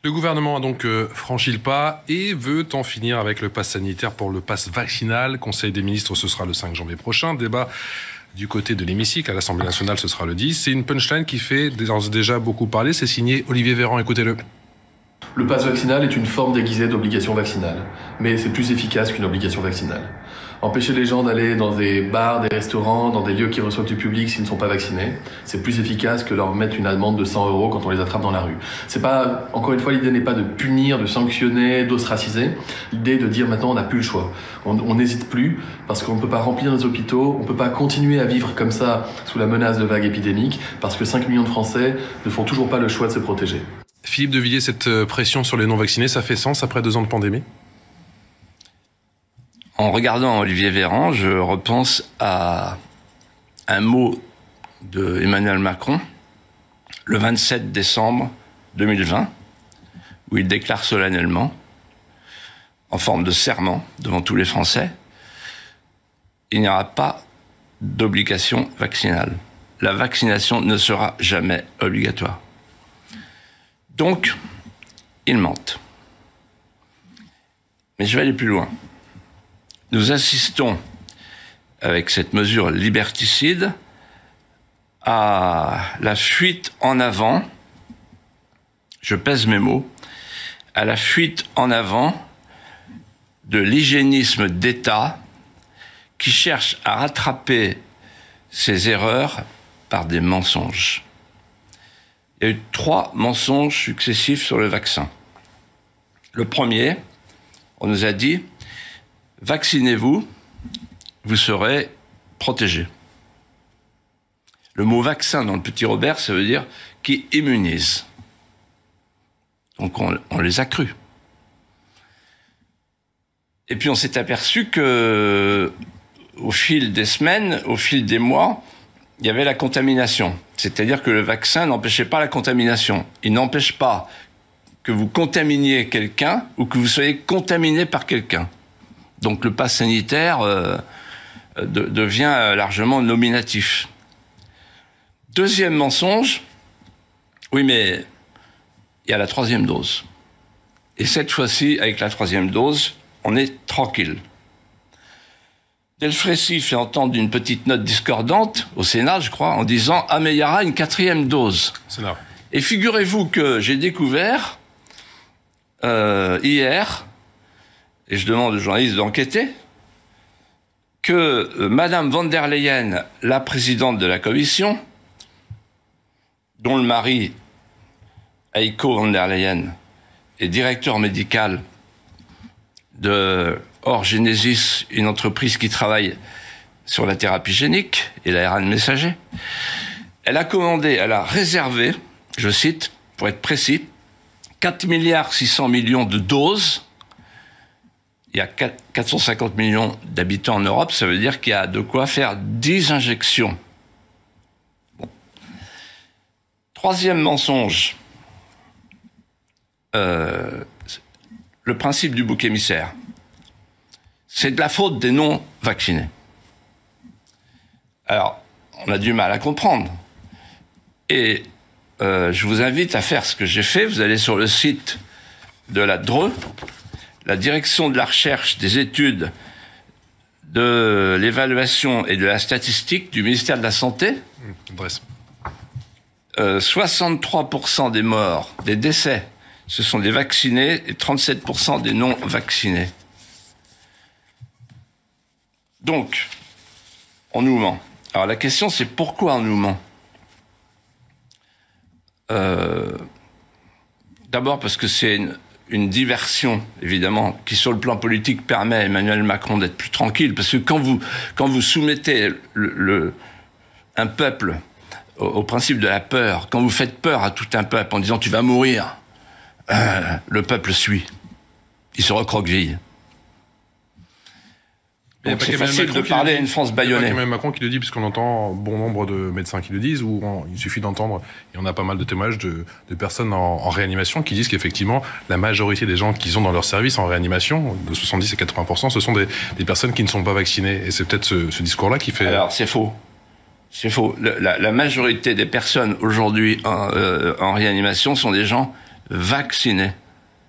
Le gouvernement a donc franchi le pas et veut en finir avec le pass sanitaire pour le pass vaccinal. Conseil des ministres, ce sera le 5 janvier prochain. Débat du côté de l'hémicycle. À l'Assemblée nationale, ce sera le 10. C'est une punchline qui fait déjà beaucoup parler. C'est signé Olivier Véran. Écoutez-le. Le pass vaccinal est une forme déguisée d'obligation vaccinale, mais c'est plus efficace qu'une obligation vaccinale. Empêcher les gens d'aller dans des bars, des restaurants, dans des lieux qui reçoivent du public s'ils ne sont pas vaccinés, c'est plus efficace que leur mettre une amende de 100 € quand on les attrape dans la rue. C'est pas, encore une fois, l'idée n'est pas de punir, de sanctionner, d'ostraciser. L'idée est de dire maintenant on n'a plus le choix. On n'hésite plus parce qu'on ne peut pas remplir nos hôpitaux, on ne peut pas continuer à vivre comme ça sous la menace de vagues épidémiques parce que 5 millions de Français ne font toujours pas le choix de se protéger. Philippe de Villiers, cette pression sur les non-vaccinés, ça fait sens après 2 ans de pandémie ? En regardant Olivier Véran, je repense à un mot de Emmanuel Macron, le 27 décembre 2020, où il déclare solennellement, en forme de serment devant tous les Français, il n'y aura pas d'obligation vaccinale. La vaccination ne sera jamais obligatoire. Donc, ils mentent. Mais je vais aller plus loin. Nous assistons, avec cette mesure liberticide, à la fuite en avant, je pèse mes mots, à la fuite en avant de l'hygiénisme d'État qui cherche à rattraper ses erreurs par des mensonges. Il y a eu 3 mensonges successifs sur le vaccin. Le premier, on nous a dit « Vaccinez-vous, vous serez protégés ». Le mot « vaccin » dans le Petit Robert, ça veut dire « qui immunise ». Donc on les a crus. Et puis on s'est aperçu que, au fil des semaines, au fil des mois, il y avait la contamination. C'est-à-dire que le vaccin n'empêchait pas la contamination. Il n'empêche pas que vous contaminiez quelqu'un ou que vous soyez contaminé par quelqu'un. Donc le pass sanitaire devient largement nominatif. Deuxième mensonge, oui mais il y a la 3e dose. Et cette fois-ci, avec la 3e dose, on est tranquille. Delfrécy fait entendre une petite note discordante au Sénat, je crois, en disant « Ah, mais il y aura une 4e dose ». Et figurez-vous que j'ai découvert hier, et je demande aux journalistes d'enquêter, que Madame von der Leyen, la présidente de la Commission, dont le mari, Heiko von der Leyen, est directeur médical de Orgenesis, une entreprise qui travaille sur la thérapie génique et l'ARN messager. Elle a réservé, je cite, pour être précis, 4,6 milliards de doses. Il y a 450 millions d'habitants en Europe, ça veut dire qu'il y a de quoi faire 10 injections. Bon. 3e mensonge, le principe du bouc émissaire. C'est de la faute des non-vaccinés. Alors, on a du mal à comprendre. Et je vous invite à faire ce que j'ai fait. Vous allez sur le site de la DRE, la Direction de la Recherche, des Études, de l'Évaluation et de la Statistique du ministère de la Santé. 63% des morts, des décès, ce sont des vaccinés et 37% des non-vaccinés. Donc, on nous ment. Alors la question, c'est pourquoi on nous ment ? D'abord parce que c'est une diversion, évidemment, qui sur le plan politique permet à Emmanuel Macron d'être plus tranquille. Parce que quand vous soumettez un peuple au principe de la peur, quand vous faites peur à tout un peuple en disant « tu vas mourir », le peuple suit. Il se recroqueville. Donc c'est facile de parler à une France bâillonnée. Il y a Emmanuel Macron qui le dit, puisqu'on entend bon nombre de médecins qui le disent, ou il suffit d'entendre, et on a pas mal de témoignages de personnes en réanimation qui disent qu'effectivement, la majorité des gens qu'ils ont dans leur service en réanimation, de 70 et 80%, ce sont des personnes qui ne sont pas vaccinées. Et c'est peut-être ce discours-là qui fait... Alors, c'est faux. C'est faux. La majorité des personnes aujourd'hui en réanimation sont des gens vaccinés.